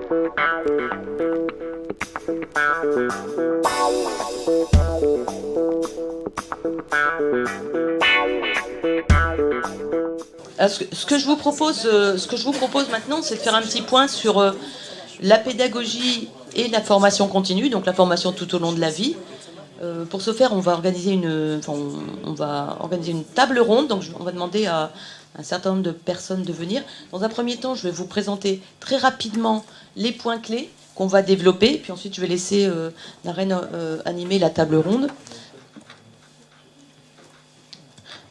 Alors, ce que je vous propose maintenant, c'est de faire un petit point sur la pédagogie et la formation continue, donc la formation tout au long de la vie. Pour ce faire, on va organiser une table ronde. Donc, on va demander à un certain nombre de personnes de venir. Dans un premier temps, je vais vous présenter très rapidement les points clés qu'on va développer. Puis ensuite, je vais laisser Naren animer la table ronde.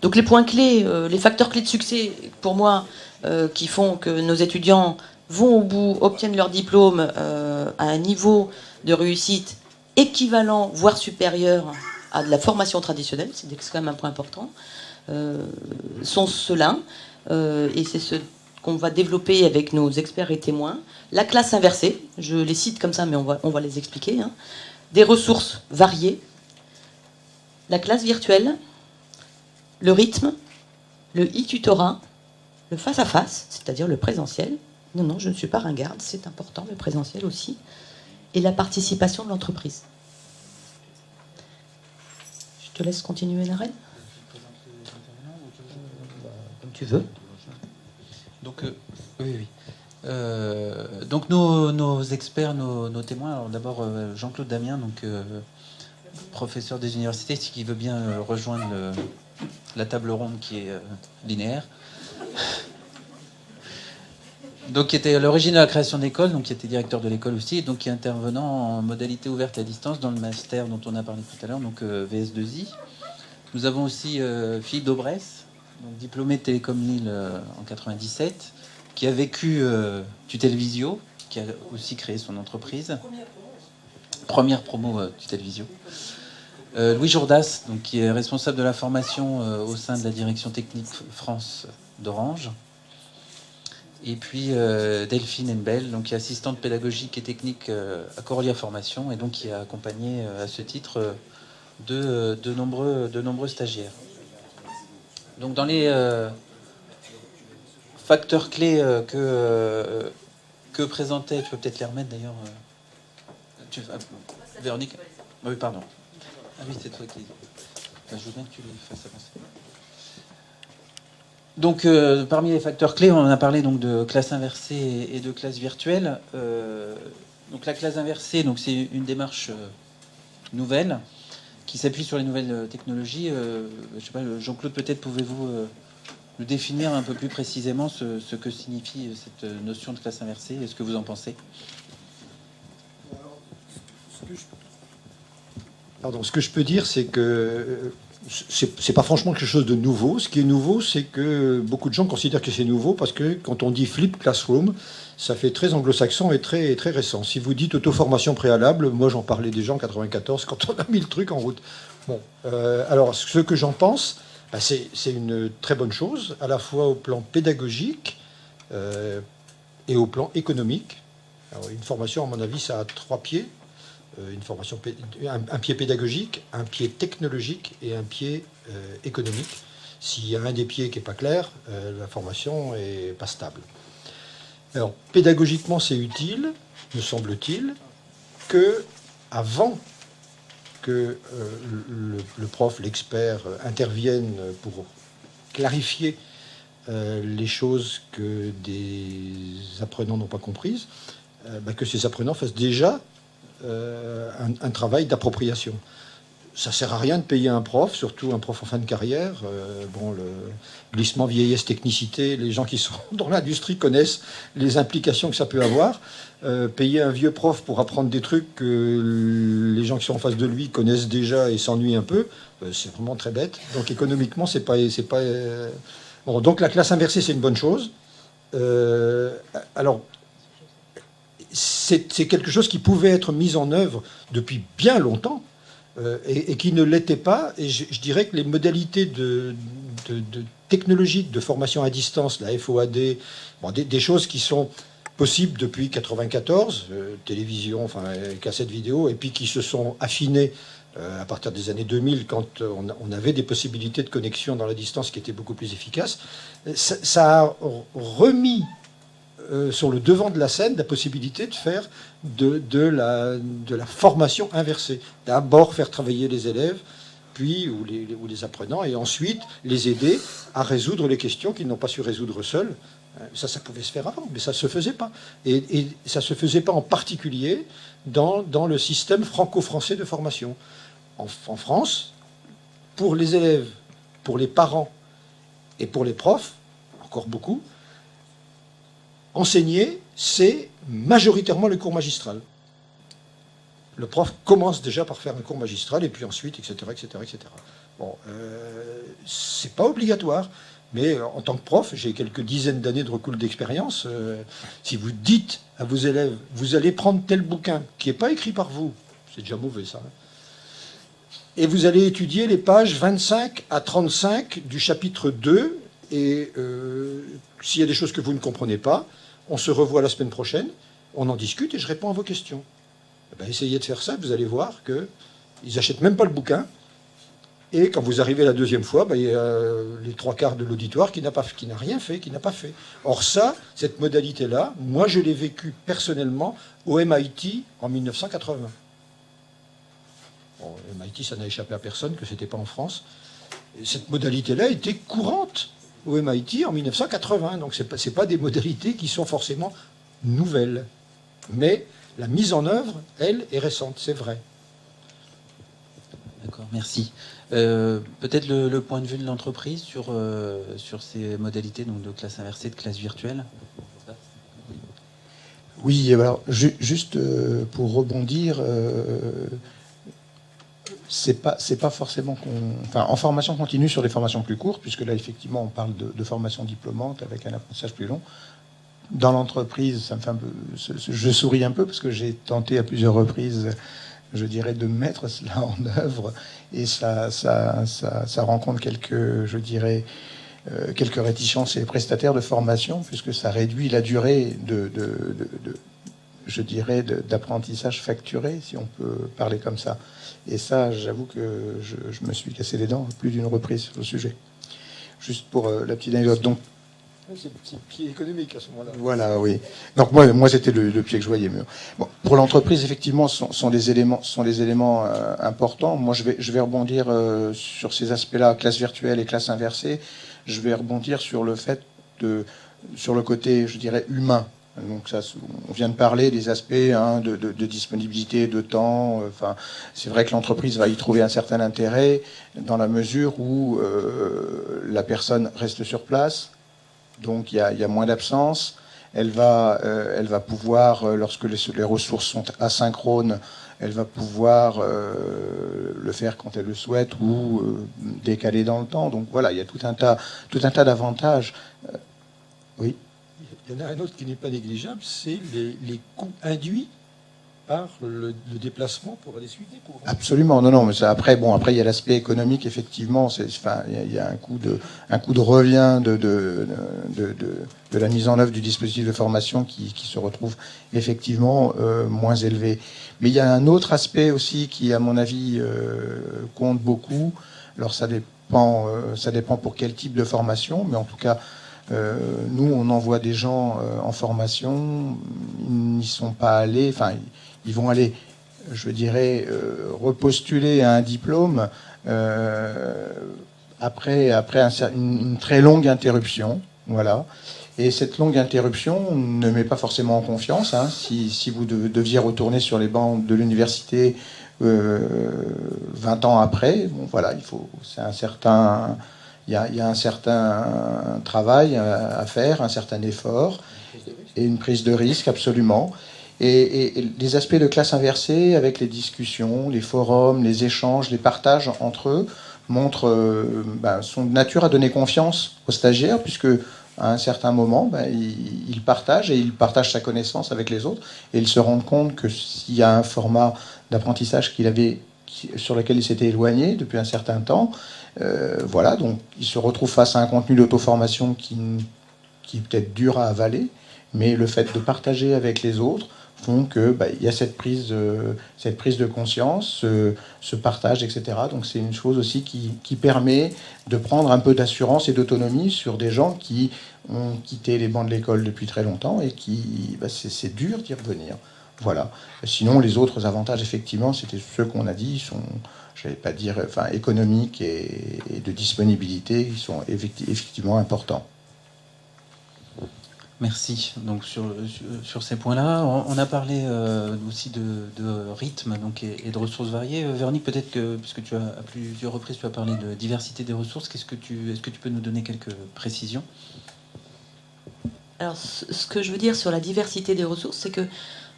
Donc, les points clés, les facteurs clés de succès, pour moi, qui font que nos étudiants vont au bout, obtiennent leur diplôme à un niveau de réussite équivalent, voire supérieur à de la formation traditionnelle, c'est quand même un point important, sont ceux-là, et c'est ce qu'on va développer avec nos experts et témoins. La classe inversée, je les cite comme ça, mais on va les expliquer. Hein. Des ressources variées, la classe virtuelle, le rythme, le e-tutorat, le face-à-face, c'est-à-dire le présentiel. Non, je ne suis pas ringarde, c'est important, le présentiel aussi. Et la participation de l'entreprise. Je te laisse continuer, Naren. Comme tu veux. Donc, oui. Donc nos experts, nos témoins, alors d'abord Jean-Claude Damien, donc, professeur des universités, qui veut bien rejoindre la table ronde qui est linéaire. Donc, qui était à l'origine de la création de l'école, donc qui était directeur de l'école aussi, et donc qui est intervenant en modalité ouverte à distance dans le master dont on a parlé tout à l'heure, donc VS2I. Nous avons aussi Philippe Daubresse, donc diplômé de Télécom Lille en 97, qui a vécu Tutelvisio, qui a aussi créé son entreprise. Première promo Tutelvisio. Louis Jourdas, donc, qui est responsable de la formation au sein de la direction technique France d'Orange. Et puis Delphine Enbel, donc, qui est assistante pédagogique et technique à Corolia Formation, et donc qui a accompagné à ce titre de nombreux stagiaires. Donc dans les facteurs clés que présentait, tu peux peut-être les remettre d'ailleurs, Véronique. Oui, pardon. Ah oui, c'est toi qui... Enfin, je veux bien que tu les fasses avancer. Donc, parmi les facteurs clés, on a parlé donc de classe inversée et de classe virtuelle. Donc, la classe inversée, donc c'est une démarche nouvelle qui s'appuie sur les nouvelles technologies. Je sais pas, Jean-Claude, peut-être pouvez-vous nous définir un peu plus précisément ce que signifie cette notion de classe inversée et ce que vous en pensez? Ce que je peux dire, c'est que c'est pas franchement quelque chose de nouveau. Ce qui est nouveau, c'est que beaucoup de gens considèrent que c'est nouveau parce que quand on dit flip classroom, ça fait très anglo-saxon et très récent. Si vous dites auto-formation préalable, moi j'en parlais déjà en 94 quand on a mis le truc en route. Bon, alors ce que j'en pense, c'est une très bonne chose, à la fois au plan pédagogique et au plan économique. Alors, une formation, à mon avis, ça a 3 pieds. Une formation, un pied pédagogique, un pied technologique et un pied économique. S'il y a un des pieds qui n'est pas clair, la formation n'est pas stable. Alors, pédagogiquement, c'est utile, me semble-t-il, que avant que le prof, l'expert intervienne pour clarifier les choses que des apprenants n'ont pas comprises, que ces apprenants fassent déjà un travail d'appropriation. Ça ne sert à rien de payer un prof, surtout un prof en fin de carrière. Le glissement vieillesse technicité, les gens qui sont dans l'industrie connaissent les implications que ça peut avoir. Payer un vieux prof pour apprendre des trucs que les gens qui sont en face de lui connaissent déjà et s'ennuient un peu, c'est vraiment très bête. Donc économiquement, c'est pas. Bon, donc la classe inversée, c'est une bonne chose. Alors, c'est quelque chose qui pouvait être mis en œuvre depuis bien longtemps et qui ne l'était pas. Et je dirais que les modalités technologiques de formation à distance, la FOAD, des choses qui sont possibles depuis 1994, télévision, cassettes vidéo, et puis qui se sont affinées à partir des années 2000, quand on avait des possibilités de connexion dans la distance qui étaient beaucoup plus efficaces. Ça a remis sur le devant de la scène la possibilité de faire de la formation inversée. D'abord faire travailler les élèves, puis ou les apprenants, et ensuite les aider à résoudre les questions qu'ils n'ont pas su résoudre seuls. Ça pouvait se faire avant, mais ça ne se faisait pas. Et ça ne se faisait pas en particulier dans le système franco-français de formation. En France, pour les élèves, pour les parents et pour les profs, encore beaucoup, enseigner, c'est majoritairement le cours magistral. Le prof commence déjà par faire un cours magistral, et puis ensuite, etc., etc., etc. Bon, c'est pas obligatoire, mais en tant que prof, j'ai quelques dizaines d'années de recul d'expérience. Si vous dites à vos élèves, vous allez prendre tel bouquin qui n'est pas écrit par vous, c'est déjà mauvais ça, hein, et vous allez étudier les pages 25 à 35 du chapitre 2, et s'il y a des choses que vous ne comprenez pas, on se revoit la semaine prochaine, on en discute et je réponds à vos questions. Eh bien, essayez de faire ça, vous allez voir qu'ils n'achètent même pas le bouquin, et quand vous arrivez la deuxième fois, ben, il y a les trois quarts de l'auditoire qui n'a rien fait, qui n'a pas fait. Or ça, cette modalité-là, moi je l'ai vécu personnellement au MIT en 1980. Bon, MIT, ça n'a échappé à personne que c'était pas en France. Et cette modalité-là était courante au MIT en 1980. Donc c'est pas des modalités qui sont forcément nouvelles. Mais la mise en œuvre, elle, est récente, c'est vrai. D'accord, merci. Peut-être le point de vue de l'entreprise sur ces modalités donc, de classe inversée, de classe virtuelle. Oui, alors juste pour rebondir, c'est pas forcément en formation continue sur des formations plus courtes, puisque là effectivement on parle de formation diplômante avec un apprentissage plus long. Dans l'entreprise, ça me fait un peu, je souris un peu parce que j'ai tenté à plusieurs reprises, je dirais, de mettre cela en œuvre, et ça rencontre quelques, je dirais, quelques réticences chez les prestataires de formation, puisque ça réduit la durée je dirais, d'apprentissage facturé, si on peut parler comme ça. Et ça, j'avoue que je me suis cassé les dents plus d'une reprise sur le sujet. Juste pour la petite anecdote. Donc, c'est le pied économique à ce moment-là. Voilà, oui. Donc moi c'était le pied que je voyais. Mais bon, pour l'entreprise, effectivement, sont des éléments importants. Moi, je vais rebondir sur ces aspects-là, classe virtuelle et classe inversée. Je vais rebondir sur le fait sur le côté, je dirais, humain. Donc ça, on vient de parler des aspects de disponibilité, de temps. Enfin, c'est vrai que l'entreprise va y trouver un certain intérêt dans la mesure où la personne reste sur place. Donc il y a moins d'absence. Elle va pouvoir, lorsque les ressources sont asynchrones, elle va pouvoir le faire quand elle le souhaite ou décaler dans le temps. Donc voilà, il y a tout un tas d'avantages. Oui. Il y en a un autre qui n'est pas négligeable, c'est les coûts induits par le déplacement pour aller suivre des cours. Absolument, non, mais ça, après il y a l'aspect économique, effectivement, il y a un coût de revient de la mise en œuvre du dispositif de formation qui se retrouve effectivement moins élevé. Mais il y a un autre aspect aussi qui, à mon avis, compte beaucoup. Alors ça dépend pour quel type de formation, mais en tout cas, nous, on envoie des gens en formation, ils n'y sont pas allés, enfin, ils vont aller, je dirais, repostuler à un diplôme après une très longue interruption, voilà. Et cette longue interruption ne met pas forcément en confiance. Hein, si vous deviez retourner sur les bancs de l'université 20 ans après, bon, voilà, il y a un certain travail à faire, un certain effort et une prise de risque, absolument. Et les aspects de classe inversée, avec les discussions, les forums, les échanges, les partages entre eux, montrent sont de nature à donner confiance aux stagiaires, puisque à un certain moment, il partage sa connaissance avec les autres, et il se rend compte que s'il y a un format d'apprentissage sur lequel il s'était éloigné depuis un certain temps, voilà, donc il se retrouve face à un contenu d'auto-formation qui est peut-être dur à avaler, mais le fait de partager avec les autres font que il y a cette prise de conscience, ce partage, etc. Donc c'est une chose aussi qui permet de prendre un peu d'assurance et d'autonomie sur des gens qui ont quitté les bancs de l'école depuis très longtemps et qui c'est dur d'y revenir. Voilà. Sinon, les autres avantages, effectivement, c'était ceux qu'on a dit, sont, je vais pas dire, enfin, économiques et de disponibilité, qui sont effectivement importants. Merci. Donc sur ces points-là, on a parlé aussi de rythme donc, et de ressources variées. Véronique, peut-être que, puisque tu as à plusieurs reprises tu as parlé de diversité des ressources, est-ce que tu peux nous donner quelques précisions? Alors, ce que je veux dire sur la diversité des ressources, c'est que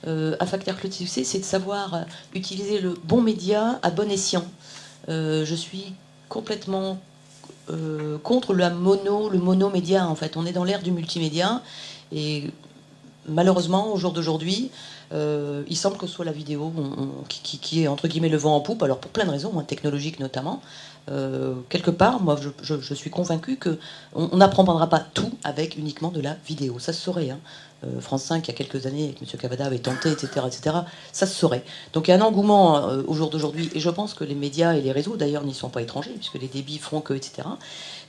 un facteur clé de succès, c'est de savoir utiliser le bon média à bon escient. Je suis complètement contre le monomédia. En fait, on est dans l'ère du multimédia et malheureusement, au jour d'aujourd'hui, il semble que ce soit la vidéo qui est entre guillemets le vent en poupe. Alors pour plein de raisons, technologiques notamment. Quelque part, moi, je suis convaincu que on n'apprendra pas tout avec uniquement de la vidéo. Ça se saurait. France 5, il y a quelques années, avec M. Cavada avait tenté, etc., etc. Ça se saurait. Donc il y a un engouement au jour d'aujourd'hui, et je pense que les médias et les réseaux, d'ailleurs, n'y sont pas étrangers, puisque les débits feront que, etc.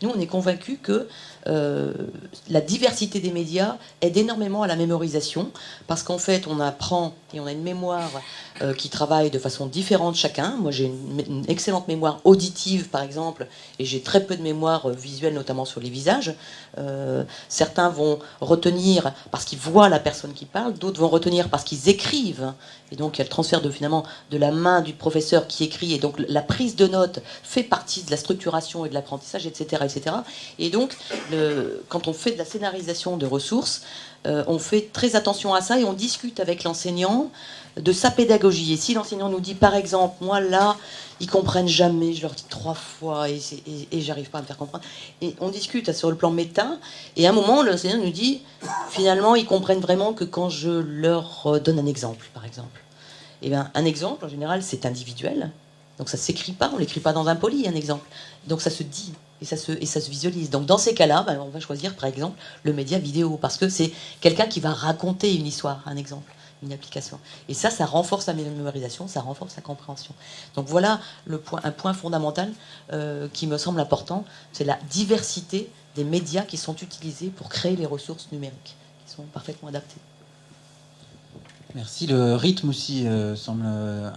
Nous, on est convaincus que la diversité des médias aide énormément à la mémorisation, parce qu'en fait, on apprend et on a une mémoire qui travaille de façon différente chacun. Moi, j'ai une excellente mémoire auditive, par exemple, et j'ai très peu de mémoire visuelle, notamment sur les visages. Certains vont retenir parce qu'ils voient la personne qui parle, d'autres vont retenir parce qu'ils écrivent. Et donc, il y a le transfert finalement de la main du professeur qui écrit, et donc la prise de notes fait partie de la structuration et de l'apprentissage, etc., etc. Et donc, quand on fait de la scénarisation de ressources, on fait très attention à ça et on discute avec l'enseignant de sa pédagogie. Et si l'enseignant nous dit, par exemple, moi là, ils comprennent jamais, je leur dis 3 fois et j'arrive pas à me faire comprendre. Et on discute sur le plan méta, et à un moment, l'enseignant nous dit, finalement, ils comprennent vraiment que quand je leur donne un exemple, par exemple. Et bien, un exemple, en général, c'est individuel. Donc ça ne s'écrit pas, on ne l'écrit pas dans un poly, un exemple. Donc ça se dit et ça se visualise. Donc dans ces cas-là, on va choisir, par exemple, le média vidéo, parce que c'est quelqu'un qui va raconter une histoire, un exemple, une application. Et ça renforce la mémorisation, ça renforce la compréhension. Donc voilà un point fondamental qui me semble important, c'est la diversité des médias qui sont utilisés pour créer les ressources numériques, qui sont parfaitement adaptées. Merci. Le rythme aussi semble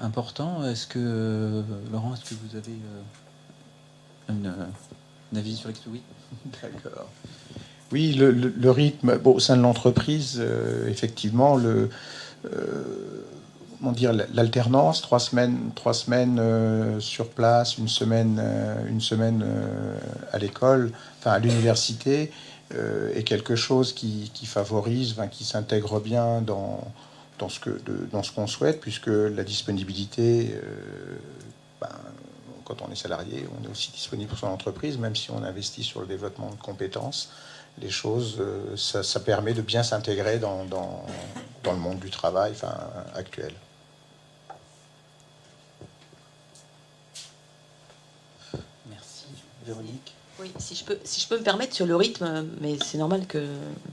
important. Est-ce que, Laurent, est-ce que vous avez un avis sur l'expérience? Oui. D'accord. Oui, le rythme, au sein de l'entreprise, effectivement, l'alternance, 3 semaines sur place, une semaine à l'école, enfin à l'université, est quelque chose qui favorise, qui s'intègre bien dans ce qu'on souhaite, puisque la disponibilité, quand on est salarié, on est aussi disponible pour son entreprise, même si on investit sur le développement de compétences. Les choses, ça permet de bien s'intégrer dans le monde du travail actuel. Merci. Véronique? Oui, si je peux me permettre sur le rythme, mais c'est normal que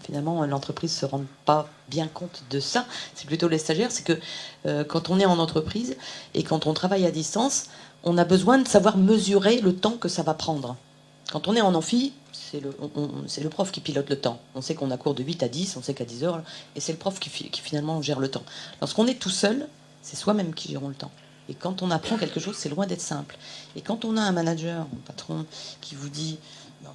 finalement l'entreprise ne se rende pas bien compte de ça, c'est plutôt les stagiaires, c'est que quand on est en entreprise et quand on travaille à distance, on a besoin de savoir mesurer le temps que ça va prendre. Quand on est en amphi, c'est le prof qui pilote le temps. On sait qu'on a cours de 8 à 10, on sait qu'à 10 heures, et c'est le prof qui finalement gère le temps. Lorsqu'on est tout seul, c'est soi-même qui gérons le temps. Et quand on apprend quelque chose, c'est loin d'être simple. Et quand on a un manager, un patron, qui vous dit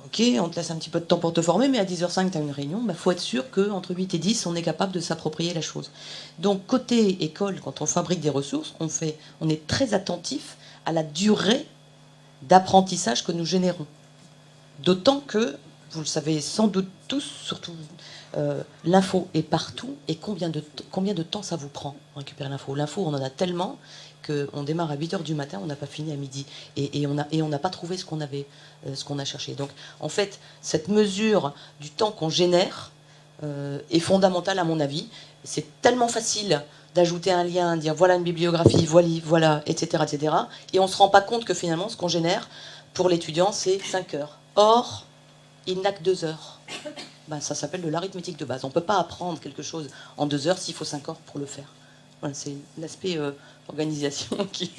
ok, on te laisse un petit peu de temps pour te former, mais à 10h05, tu as une réunion, faut être sûr qu'entre 8 et 10, on est capable de s'approprier la chose. Donc, côté école, quand on fabrique des ressources, on est très attentif à la durée d'apprentissage que nous générons. D'autant que, vous le savez sans doute tous, surtout l'info est partout, et combien de temps ça vous prend pour récupérer l'info? L'info, on en a tellement qu'on démarre à 8h du matin, on n'a pas fini à midi. Et on n'a pas trouvé ce qu'on a cherché. Donc, en fait, cette mesure du temps qu'on génère est fondamentale, à mon avis. C'est tellement facile d'ajouter un lien, dire voilà une bibliographie, voilà, etc., etc. Et on ne se rend pas compte que finalement, ce qu'on génère pour l'étudiant, c'est 5 heures. Or, il n'a que 2 heures. Ça s'appelle de l'arithmétique de base. On ne peut pas apprendre quelque chose en 2 heures s'il faut 5 heures pour le faire. Voilà, c'est l'aspect organisation qui...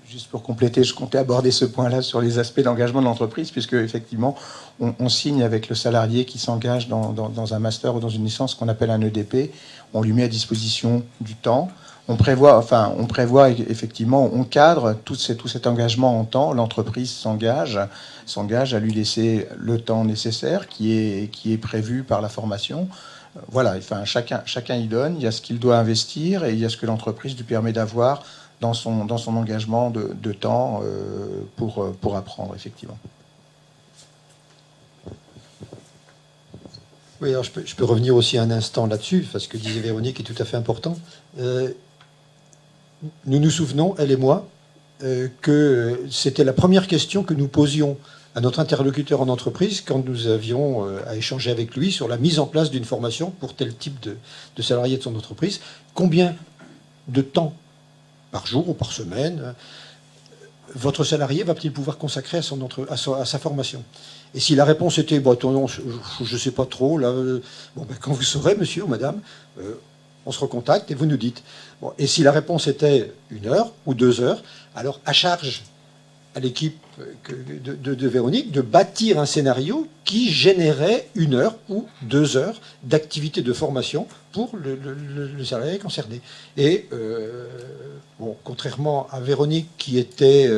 Juste pour compléter, je comptais aborder ce point-là sur les aspects d'engagement de l'entreprise, puisque effectivement, on signe avec le salarié qui s'engage dans un master ou dans une licence qu'on appelle un EDP. On lui met à disposition du temps. On prévoit effectivement, on cadre tout cet engagement en temps. L'entreprise s'engage à lui laisser le temps nécessaire qui est prévu par la formation. Voilà, enfin, chacun y donne. Il y a ce qu'il doit investir et il y a ce que l'entreprise lui permet d'avoir dans son engagement de temps pour apprendre, effectivement. Oui, alors je peux revenir aussi un instant là-dessus, parce que disait Véronique est tout à fait important. Nous nous souvenons, elle et moi, que c'était la première question que nous posions à notre interlocuteur en entreprise quand nous avions à échanger avec lui sur la mise en place d'une formation pour tel type de salarié de son entreprise. Combien de temps par jour ou par semaine votre salarié va-t-il pouvoir consacrer à sa formation? Et si la réponse était bon, je ne sais pas trop, là, quand vous saurez, monsieur ou madame, on se recontacte et vous nous dites. Bon, et si la réponse était 1 heure ou 2 heures, alors à charge à l'équipe de Véronique de bâtir un scénario qui générait 1 heure ou 2 heures d'activité de formation pour le salarié concerné. Et contrairement à Véronique qui était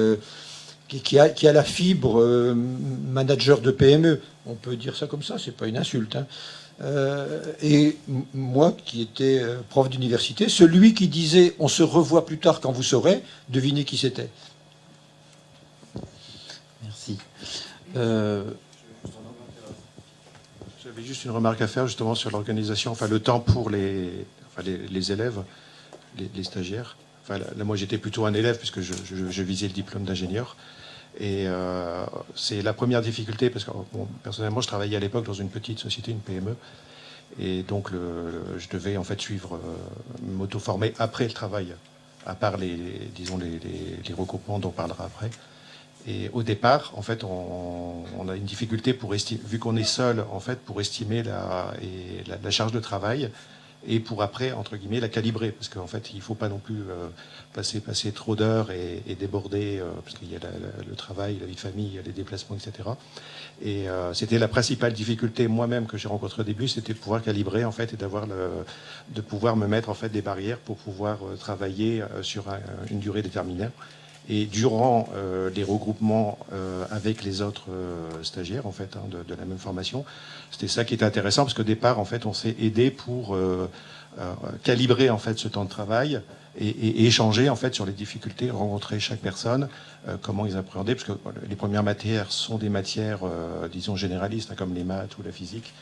qui a la fibre manager de PME, on peut dire ça comme ça, c'est pas une insulte, hein. Et moi qui étais prof d'université, celui qui disait on se revoit plus tard quand vous saurez, devinez qui c'était. Merci. J'avais juste une remarque à faire justement sur l'organisation, enfin le temps pour les élèves, les stagiaires. Enfin, là, moi j'étais plutôt un élève puisque je visais le diplôme d'ingénieur. Et c'est la première difficulté parce que personnellement je travaillais à l'époque dans une petite société, une PME. Et donc je devais en fait suivre, m'auto-former après le travail, à part les regroupements dont on parlera après. Et au départ, en fait, on a une difficulté pour estimer, vu qu'on est seul, en fait, pour estimer la charge de travail et pour après, entre guillemets, la calibrer. Parce qu'en fait, il ne faut pas non plus passer trop d'heures et déborder, parce qu'il y a le travail, la vie de famille, les déplacements, etc. Et c'était la principale difficulté moi-même que j'ai rencontrée au début, c'était de pouvoir calibrer, en fait, et de pouvoir me mettre, en fait, des barrières pour pouvoir travailler sur une durée déterminée. Et durant les regroupements avec les autres stagiaires en fait, de la même formation, c'était ça qui était intéressant parce qu'au départ en fait on s'est aidé pour calibrer en fait ce temps de travail et échanger en fait sur les difficultés, rencontrer chaque personne, comment ils appréhendaient, parce que les premières matières sont des matières disons généralistes hein, comme les maths ou la physique.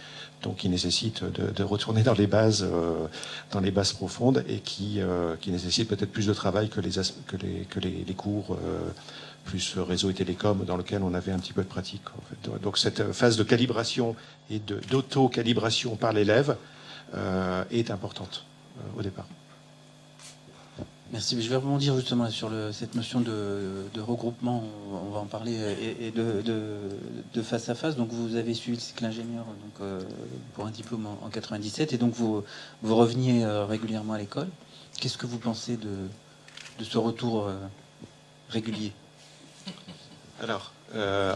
Donc qui nécessite de retourner dans les bases profondes et qui nécessite peut-être plus de travail que les cours plus réseau et télécom dans lequel on avait un petit peu de pratique. En fait. Donc cette phase de calibration et d'auto-calibration par l'élève est importante au départ. Merci. Je vais rebondir justement sur cette notion de regroupement, on va en parler, et de face à face. Donc vous avez suivi le cycle ingénieur pour un diplôme en 97 et donc vous reveniez régulièrement à l'école. Qu'est-ce que vous pensez de ce retour régulier? Alors,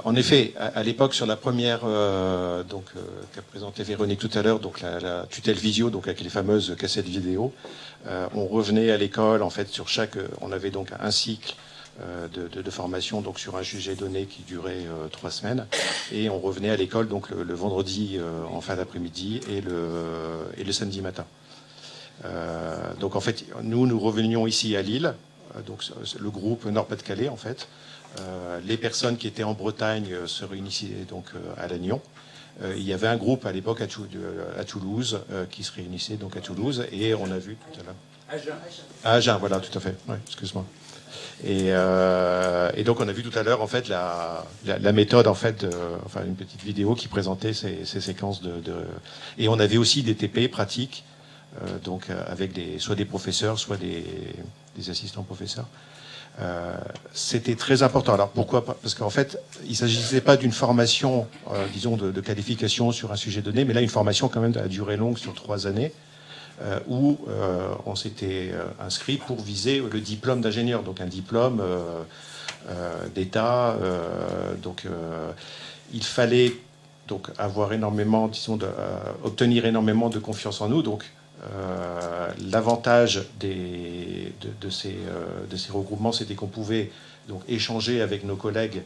en effet, à l'époque, sur la première qu'a présenté Véronique tout à l'heure, donc la tutelle visio, donc avec les fameuses cassettes vidéo, on revenait à l'école en fait sur on avait donc un cycle de formation donc sur un sujet donné qui durait 3 semaines et on revenait à l'école donc le vendredi en fin d'après-midi et le samedi matin. Donc en fait, nous revenions ici à Lille, donc le groupe Nord-Pas-de-Calais en fait. Les personnes qui étaient en Bretagne se réunissaient donc à Lannion. Il y avait un groupe à l'époque à Toulouse qui se réunissait donc à Toulouse et on a vu tout à l'heure. Agen, voilà, tout à fait. Ouais, excuse-moi. Et donc on a vu tout à l'heure en fait la méthode en fait, enfin une petite vidéo qui présentait ces séquences et on avait aussi des TP pratiques donc avec soit des professeurs, soit des assistants professeurs. C'était très important. Alors pourquoi? Parce qu'en fait, il ne s'agissait pas d'une formation, disons, de qualification sur un sujet donné, mais là, une formation quand même à durée longue sur 3 années, où on s'était inscrit pour viser le diplôme d'ingénieur, donc un diplôme d'État. Il fallait donc avoir énormément, disons, obtenir énormément de confiance en nous. Donc l'avantage de ces regroupements, c'était qu'on pouvait donc échanger avec nos collègues,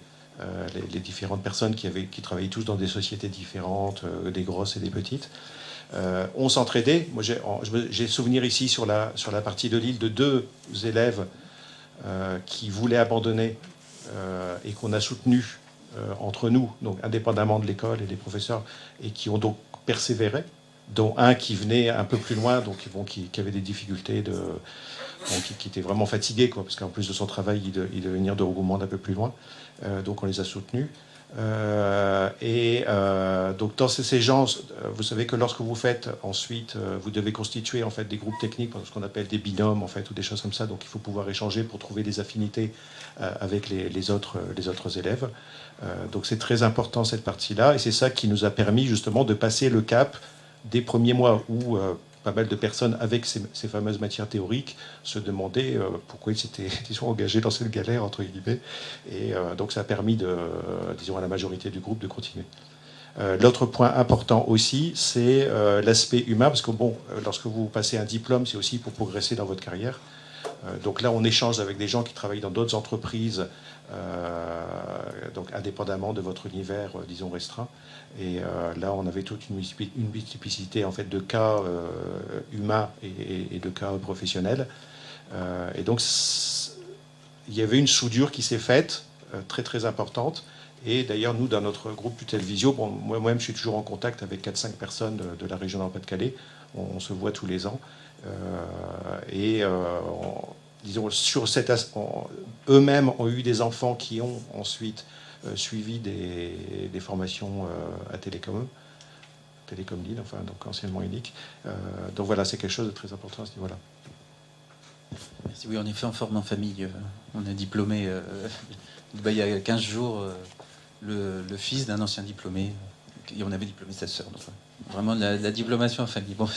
les différentes personnes qui travaillaient tous dans des sociétés différentes, des grosses et des petites. On s'entraidait. Moi, j'ai souvenir ici sur la partie de l'île de 2 élèves qui voulaient abandonner et qu'on a soutenus entre nous, donc indépendamment de l'école et des professeurs, et qui ont donc persévéré, dont un qui venait un peu plus loin, donc qui avait des difficultés, qui était vraiment fatigué, quoi, parce qu'en plus de son travail, il devait venir de Rougemont un peu plus loin. Donc on les a soutenus. Donc dans ces gens, vous savez que lorsque vous faites ensuite, vous devez constituer en fait des groupes techniques, ce qu'on appelle des binômes en fait, ou des choses comme ça. Donc il faut pouvoir échanger pour trouver des affinités avec les autres élèves. Donc c'est très important cette partie-là, et c'est ça qui nous a permis justement de passer le cap des premiers mois où pas mal de personnes avec ces fameuses matières théoriques se demandaient pourquoi ils s'étaient engagés dans cette galère, entre guillemets. Et donc ça a permis, disons, à la majorité du groupe de continuer. L'autre point important aussi, c'est l'aspect humain, parce que bon, lorsque vous passez un diplôme, c'est aussi pour progresser dans votre carrière. Donc là, on échange avec des gens qui travaillent dans d'autres entreprises, donc indépendamment de votre univers, disons, restreint. Et là, on avait toute une multiplicité en fait, de cas humains et de cas professionnels. Et donc, il y avait une soudure qui s'est faite, très très importante. Et d'ailleurs, nous, dans notre groupe Tutelvisio, moi-même, je suis toujours en contact avec 4-5 personnes de la région du Pas-de-Calais. On se voit tous les ans. Disons, eux-mêmes ont eu des enfants qui ont ensuite suivi des formations à Télécom Lille, enfin, donc anciennement ENIC. Donc voilà, c'est quelque chose de très important à ce niveau-là. Merci. Oui, en effet, on forme en famille. On a diplômé il y a 15 jours le fils d'un ancien diplômé. Et on avait diplômé sa sœur. Donc, vraiment la diplomation en famille. Bon,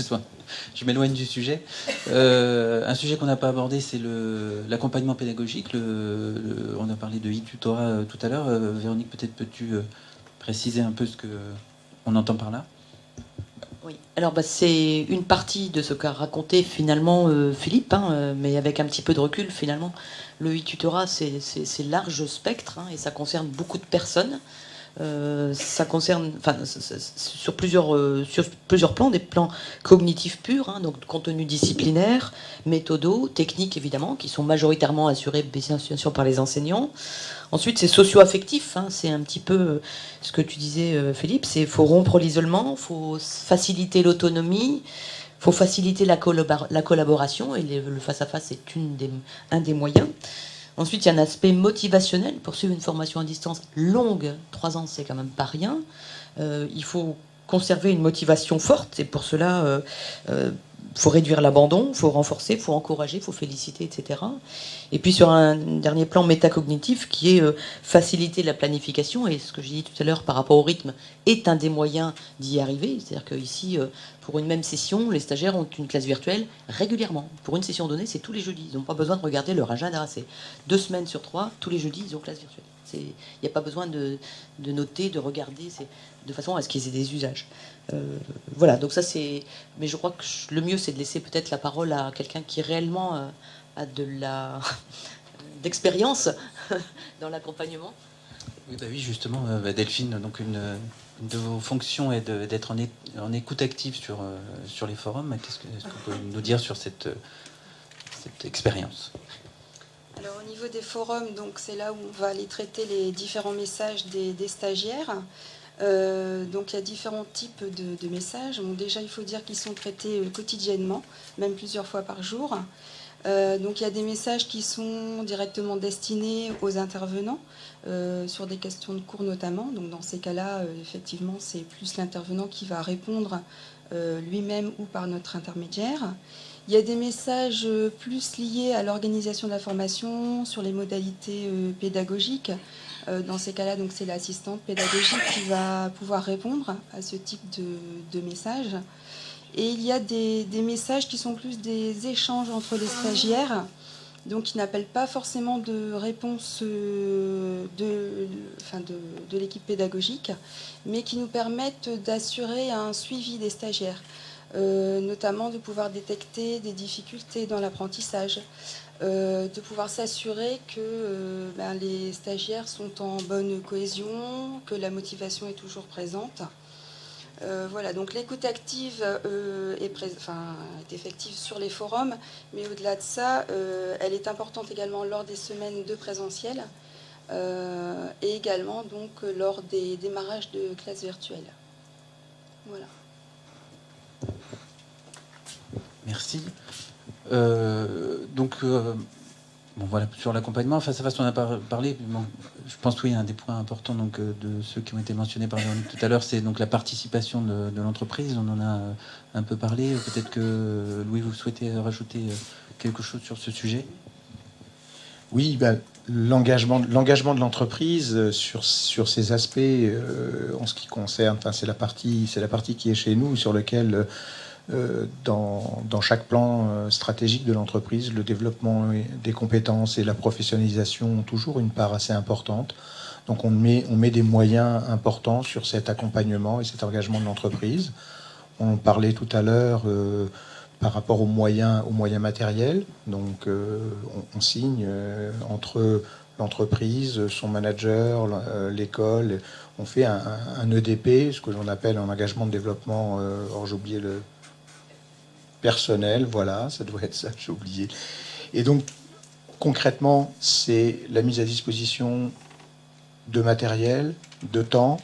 je m'éloigne du sujet. Un sujet qu'on n'a pas abordé, c'est l'accompagnement pédagogique. On a parlé de e-tutorat tout à l'heure. Véronique, peut-être peux-tu préciser un peu ce qu'on entend par là ? Oui, alors c'est une partie de ce qu'a raconté finalement Philippe, mais avec un petit peu de recul finalement. Le e-tutorat, c'est large spectre, et ça concerne beaucoup de personnes. Ça concerne, sur plusieurs plans, des plans cognitifs purs, donc contenu disciplinaire, méthodaux, techniques évidemment, qui sont majoritairement assurés bien sûr par les enseignants. Ensuite, c'est socio-affectif, c'est un petit peu ce que tu disais, Philippe, il faut rompre l'isolement, il faut faciliter l'autonomie, il faut faciliter la collaboration, et le face-à-face est un des moyens. Ensuite, il y a un aspect motivationnel. Poursuivre une formation à distance longue, 3 ans, c'est quand même pas rien. Il faut conserver une motivation forte, et pour cela, faut réduire l'abandon, faut renforcer, faut encourager, faut féliciter, etc. Et puis sur un dernier plan métacognitif qui est faciliter la planification, et ce que j'ai dit tout à l'heure par rapport au rythme est un des moyens d'y arriver. C'est-à-dire qu'ici, pour une même session, les stagiaires ont une classe virtuelle régulièrement. Pour une session donnée, c'est tous les jeudis. Ils n'ont pas besoin de regarder leur agenda. C'est 2 semaines sur 3, tous les jeudis, ils ont classe virtuelle. Il n'y a pas besoin de noter, de regarder, de façon à ce qu'ils aient des usages. Voilà, donc ça c'est... Mais je crois que le mieux, c'est de laisser peut-être la parole à quelqu'un qui réellement a d'expérience dans l'accompagnement. Oui, justement, Delphine, donc une de vos fonctions est d'être en écoute active sur les forums. Qu'est-ce que vous pouvez nous dire sur cette expérience ? Alors au niveau des forums, donc c'est là où on va aller traiter les différents messages des stagiaires. Donc il y a différents types de messages. Bon, déjà, il faut dire qu'ils sont traités quotidiennement, même plusieurs fois par jour. Donc il y a des messages qui sont directement destinés aux intervenants, sur des questions de cours notamment. Donc dans ces cas-là, effectivement, c'est plus l'intervenant qui va répondre lui-même ou par notre intermédiaire. Il y a des messages plus liés à l'organisation de la formation, sur les modalités pédagogiques. Dans ces cas-là, donc c'est l'assistante pédagogique qui va pouvoir répondre à ce type de message. Et il y a des messages qui sont plus des échanges entre les stagiaires, donc qui n'appellent pas forcément de réponse de l'équipe pédagogique, mais qui nous permettent d'assurer un suivi des stagiaires, notamment de pouvoir détecter des difficultés dans l'apprentissage, de pouvoir s'assurer que les stagiaires sont en bonne cohésion, que la motivation est toujours présente. Voilà, donc l'écoute active est effective sur les forums, mais au-delà de ça, elle est importante également lors des semaines de présentiel et également donc lors des démarrages de classes virtuelles. Voilà. Merci. Bon, voilà, sur l'accompagnement, face à face, on a parlé. Bon, je pense qu'il y a un des points importants donc, de ceux qui ont été mentionnés par Véronique tout à l'heure, c'est donc la participation de l'entreprise. On en a un peu parlé. Peut-être que, Louis, vous souhaitez rajouter quelque chose sur ce sujet ? Oui, l'engagement de l'entreprise sur ces aspects, en ce qui concerne, c'est la partie qui est chez nous, sur lequel... dans chaque plan stratégique de l'entreprise, le développement des compétences et la professionnalisation ont toujours une part assez importante. Donc on met des moyens importants sur cet accompagnement et cet engagement de l'entreprise. On parlait tout à l'heure par rapport aux moyens matériels. Donc on signe entre l'entreprise, son manager, l'école. On fait un EDP, ce que l'on appelle un engagement de développement. Or j'ai oublié le personnel, voilà, ça doit être ça, j'ai oublié. Et donc, concrètement, c'est la mise à disposition de matériel, de temps.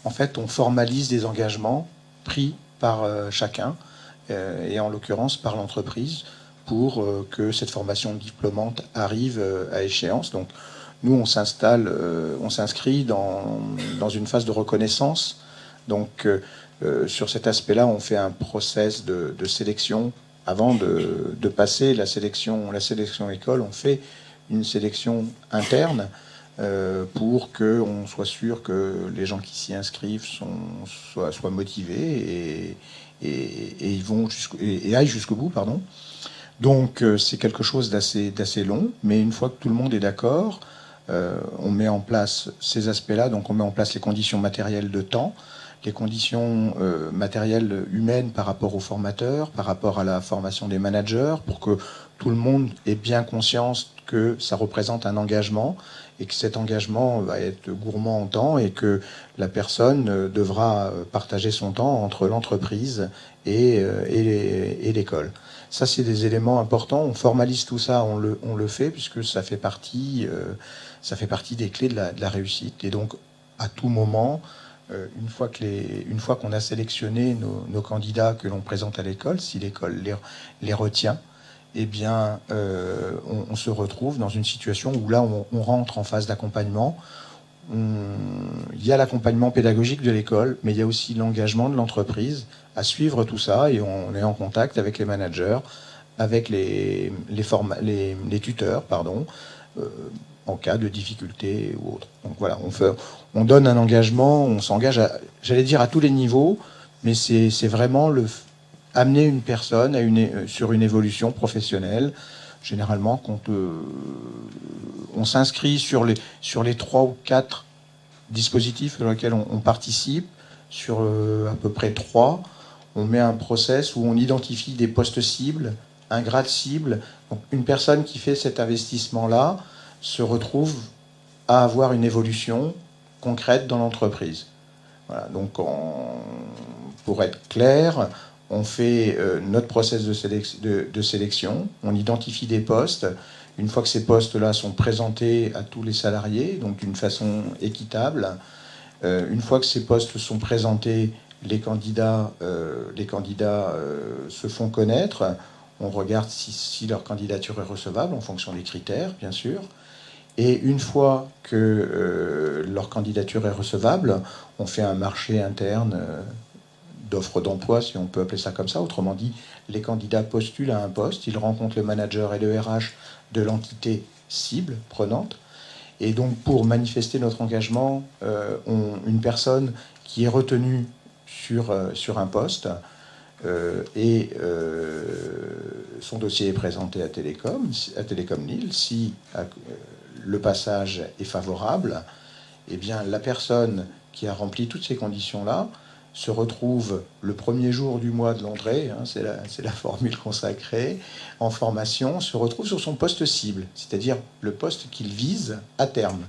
En fait, on formalise des engagements pris par chacun, et en l'occurrence par l'entreprise, pour que cette formation diplômante arrive à échéance. Donc, nous, on s'inscrit dans une phase de reconnaissance. Donc, sur cet aspect-là, on fait un process de sélection. Avant de passer la sélection école, on fait une sélection interne pour qu'on soit sûr que les gens qui s'y inscrivent soient motivés et aillent jusqu'au bout. Pardon. Donc c'est quelque chose d'assez long, mais une fois que tout le monde est d'accord, on met en place ces aspects-là. Donc on met en place les conditions matérielles de temps, les conditions matérielles humaines par rapport aux formateurs, par rapport à la formation des managers, pour que tout le monde ait bien conscience que ça représente un engagement et que cet engagement va être gourmand en temps et que la personne devra partager son temps entre l'entreprise et l'école. Ça, c'est des éléments importants. On formalise tout ça, on le fait, puisque ça fait partie des clés de la réussite. Et donc, à tout moment, une fois qu'on a sélectionné nos candidats que l'on présente à l'école, si l'école les retient, eh bien, on se retrouve dans une situation où là, on rentre en phase d'accompagnement. Il y a l'accompagnement pédagogique de l'école, mais il y a aussi l'engagement de l'entreprise à suivre tout ça, et on est en contact avec les managers, avec les tuteurs, en cas de difficulté ou autre. Donc voilà, on donne un engagement, on s'engage, j'allais dire à tous les niveaux, mais c'est vraiment amener une personne sur une évolution professionnelle. Généralement, quand on s'inscrit sur les 3 ou 4 dispositifs dans lesquels on participe, sur à peu près 3, on met un process où on identifie des postes cibles, un grade cible. Donc une personne qui fait cet investissement-là se retrouve à avoir une évolution concrète dans l'entreprise. Voilà, donc pour être clair, on fait notre process de sélection, on identifie des postes. Une fois que ces postes-là sont présentés à tous les salariés, donc d'une façon équitable, une fois que ces postes sont présentés, les candidats se font connaître. On regarde si leur candidature est recevable en fonction des critères, bien sûr. Et une fois que leur candidature est recevable, on fait un marché interne d'offres d'emploi, si on peut appeler ça comme ça. Autrement dit, les candidats postulent à un poste, ils rencontrent le manager et le RH de l'entité cible prenante. Et donc, pour manifester notre engagement, une personne qui est retenue sur un poste et son dossier est présenté à Télécom Lille. Si le passage est favorable, eh bien, la personne qui a rempli toutes ces conditions-là se retrouve le premier jour du mois de l'entrée, hein, c'est la formule consacrée, en formation, se retrouve sur son poste cible, c'est-à-dire le poste qu'il vise à terme.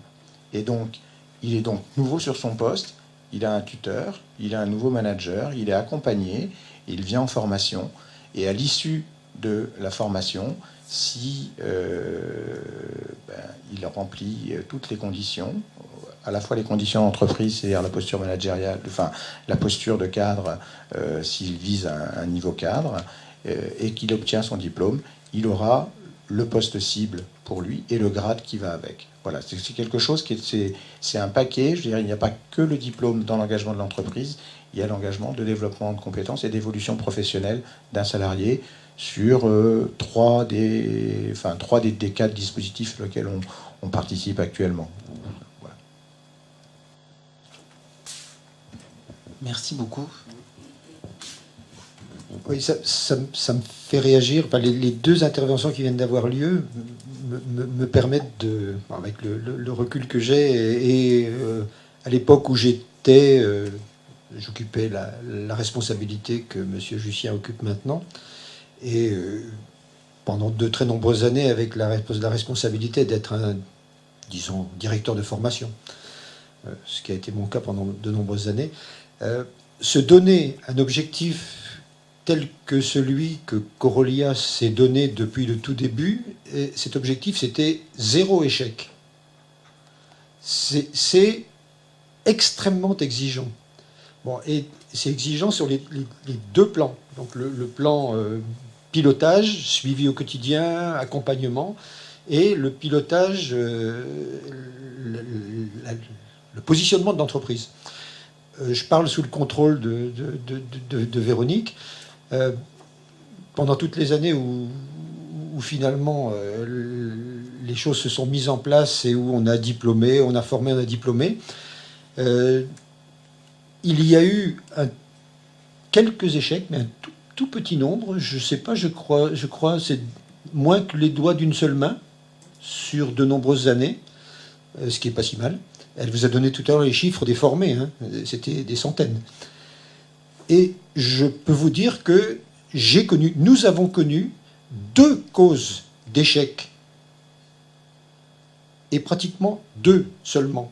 Et donc, il est donc nouveau sur son poste, il a un tuteur, il a un nouveau manager, il est accompagné, il vient en formation, et à l'issue de la formation, si il remplit toutes les conditions, à la fois les conditions d'entreprise, c'est-à-dire la posture managériale, enfin la posture de cadre, s'il vise un niveau cadre, et qu'il obtient son diplôme, il aura le poste cible pour lui et le grade qui va avec. Voilà, c'est quelque chose c'est un paquet. Je dirais, il n'y a pas que le diplôme dans l'engagement de l'entreprise, il y a l'engagement de développement de compétences et d'évolution professionnelle d'un salarié sur trois des 4 dispositifs sur lesquels on participe actuellement. Merci beaucoup. Oui, ça me fait réagir. Enfin, les deux interventions qui viennent d'avoir lieu me permettent de, avec le recul que j'ai, et à l'époque où j'étais, j'occupais la responsabilité que M. Jussien occupe maintenant, et pendant de très nombreuses années avec la responsabilité d'être un, disons, directeur de formation, ce qui a été mon cas pendant de nombreuses années. Se donner un objectif tel que celui que Corolia s'est donné depuis le tout début, et cet objectif, c'était 0 échec. C'est extrêmement exigeant. Bon, et c'est exigeant sur les deux plans. Donc le plan pilotage, suivi au quotidien, accompagnement, et le pilotage, le positionnement de l'entreprise. Je parle sous le contrôle de Véronique. Pendant toutes les années où finalement les choses se sont mises en place et où on a diplômé, on a formé, on a diplômé, il y a eu quelques échecs, mais un tout petit nombre. Je sais pas, je crois c'est moins que les doigts d'une seule main sur de nombreuses années, ce qui est pas si mal. Elle vous a donné tout à l'heure les chiffres des formés, hein. C'était des centaines. Et je peux vous dire que nous avons connu 2 causes d'échec. Et pratiquement 2 seulement.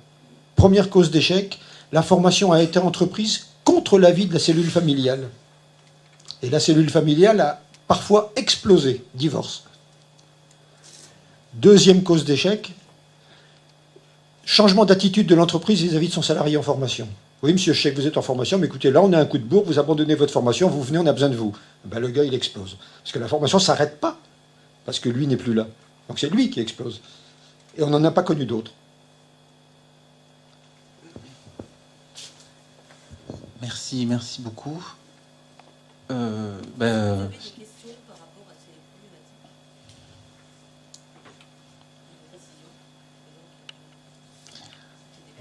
Première cause d'échec, la formation a été entreprise contre l'avis de la cellule familiale. Et la cellule familiale a parfois explosé, divorce. Deuxième cause d'échec, changement d'attitude de l'entreprise vis-à-vis de son salarié en formation. Oui, monsieur Chèque, vous êtes en formation, mais écoutez, là, on a un coup de bourre, vous abandonnez votre formation, vous venez, on a besoin de vous. Ben, le gars, il explose. Parce que la formation ne s'arrête pas, parce que lui n'est plus là. Donc c'est lui qui explose. Et on n'en a pas connu d'autres. Merci beaucoup.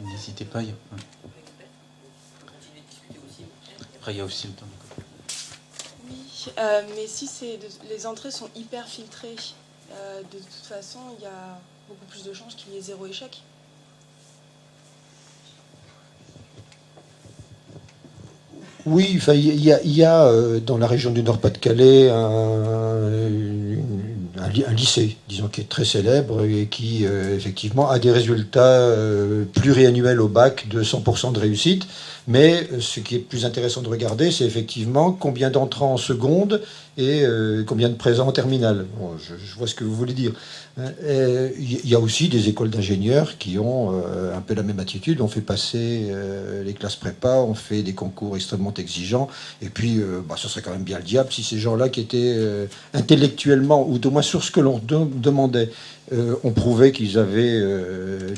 N'hésitez pas. Après, il y a aussi le temps. Oui, mais si les entrées sont hyper filtrées, de toute façon, il y a beaucoup plus de chances qu'il y ait 0 échec. Oui, enfin, il y a dans la région du Nord-Pas-de-Calais un lycée, disons, qui est très célèbre et qui, effectivement, a des résultats pluriannuels au bac de 100% de réussite. Mais ce qui est plus intéressant de regarder, c'est effectivement combien d'entrants en seconde et combien de présents en terminale. Bon, je vois ce que vous voulez dire. Il y a aussi des écoles d'ingénieurs qui ont un peu la même attitude. On fait passer les classes prépa, on fait des concours extrêmement exigeants. Et puis, ce serait quand même bien le diable si ces gens-là qui étaient intellectuellement, ou au moins sur ce que l'on demandait, on prouvait qu'ils avaient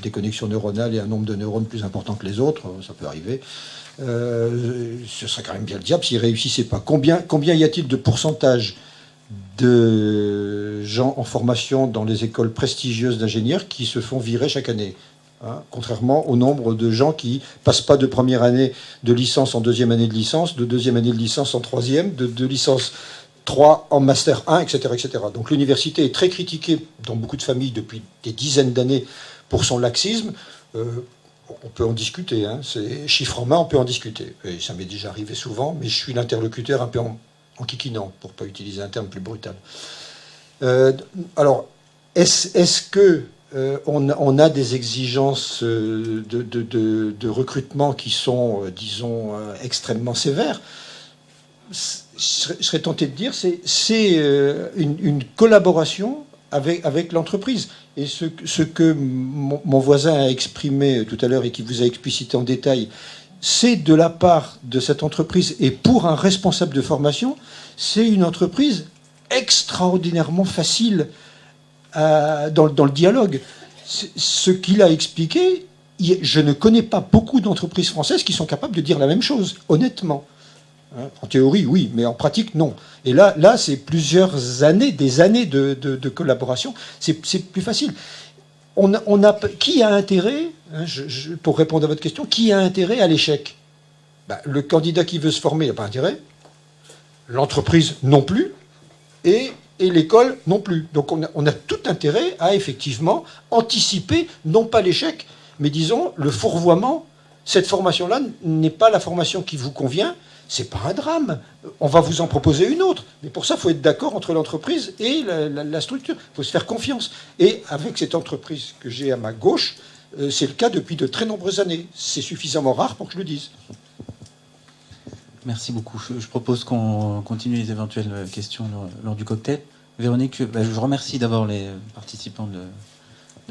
des connexions neuronales et un nombre de neurones plus important que les autres. Ça peut arriver. Ce serait quand même bien le diable s'ils ne réussissaient pas. Combien y a-t-il de pourcentage de gens en formation dans les écoles prestigieuses d'ingénieurs qui se font virer chaque année? hein, contrairement au nombre de gens qui passent pas de première année de licence en deuxième année de licence, de deuxième année de licence en troisième, de licence 3 en master 1, etc., etc. Donc l'université est très critiquée dans beaucoup de familles depuis des dizaines d'années pour son laxisme. On peut en discuter, hein. C'est chiffre en main, on peut en discuter. Et ça m'est déjà arrivé souvent, mais je suis l'interlocuteur un peu en kikinant, pour ne pas utiliser un terme plus brutal. Alors, est-ce que on a des exigences de recrutement qui sont, disons, extrêmement sévères? Je serais tenté de dire c'est une collaboration avec l'entreprise. Et ce que mon voisin a exprimé tout à l'heure et qui vous a explicité en détail, c'est de la part de cette entreprise et pour un responsable de formation, c'est une entreprise extraordinairement facile dans le dialogue. Ce qu'il a expliqué, je ne connais pas beaucoup d'entreprises françaises qui sont capables de dire la même chose, honnêtement. En théorie, oui, mais en pratique, non. Et là, c'est plusieurs années, des années de collaboration. C'est plus facile. Qui a intérêt, hein, pour répondre à votre question, qui a intérêt à l'échec? Le candidat qui veut se former n'a pas intérêt, l'entreprise non plus, et l'école non plus. Donc on a tout intérêt à effectivement anticiper, non pas l'échec, mais disons le fourvoiement. Cette formation-là n'est pas la formation qui vous convient. C'est pas un drame. On va vous en proposer une autre. Mais pour ça, il faut être d'accord entre l'entreprise et la structure. Il faut se faire confiance. Et avec cette entreprise que j'ai à ma gauche, c'est le cas depuis de très nombreuses années. C'est suffisamment rare pour que je le dise. Merci beaucoup. Je propose qu'on continue les éventuelles questions lors du cocktail. Véronique, je vous remercie d'abord les participants de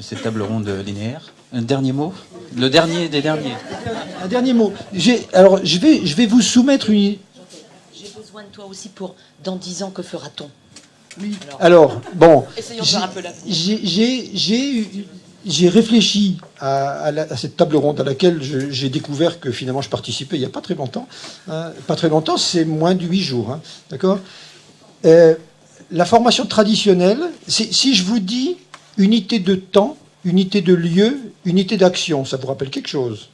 cette table ronde linéaire. Un dernier mot? Le dernier des derniers. Un dernier mot. Alors, je vais vous soumettre une... J'ai besoin de toi aussi pour dans 10 ans, que fera-t-on? Oui. Alors, bon... Essayons de faire un peu l'avenir. J'ai réfléchi à cette table ronde à laquelle j'ai découvert que finalement je participais il n'y a pas très longtemps. Pas très longtemps, c'est moins de 8 jours. Hein, d'accord. La formation traditionnelle, si je vous dis unité de temps, unité de lieu, unité d'action, ça vous rappelle quelque chose?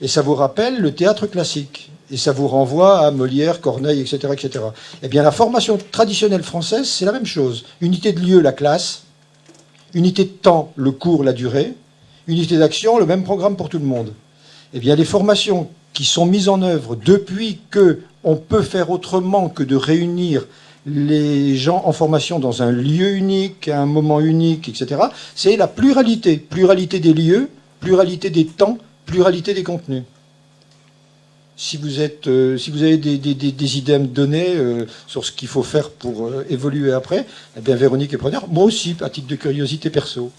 Et ça vous rappelle le théâtre classique. Et ça vous renvoie à Molière, Corneille, etc., etc. Eh bien, la formation traditionnelle française, c'est la même chose. Unité de lieu, la classe. Unité de temps, le cours, la durée. Unité d'action, le même programme pour tout le monde. Eh bien, les formations qui sont mises en œuvre depuis qu'on peut faire autrement que de réunir les gens en formation dans un lieu unique, à un moment unique, etc., c'est la pluralité. Pluralité des lieux, pluralité des temps, pluralité des contenus. Si vous avez des idées à me donner sur ce qu'il faut faire pour évoluer après, eh bien Véronique est preneur. Moi aussi, à titre de curiosité perso.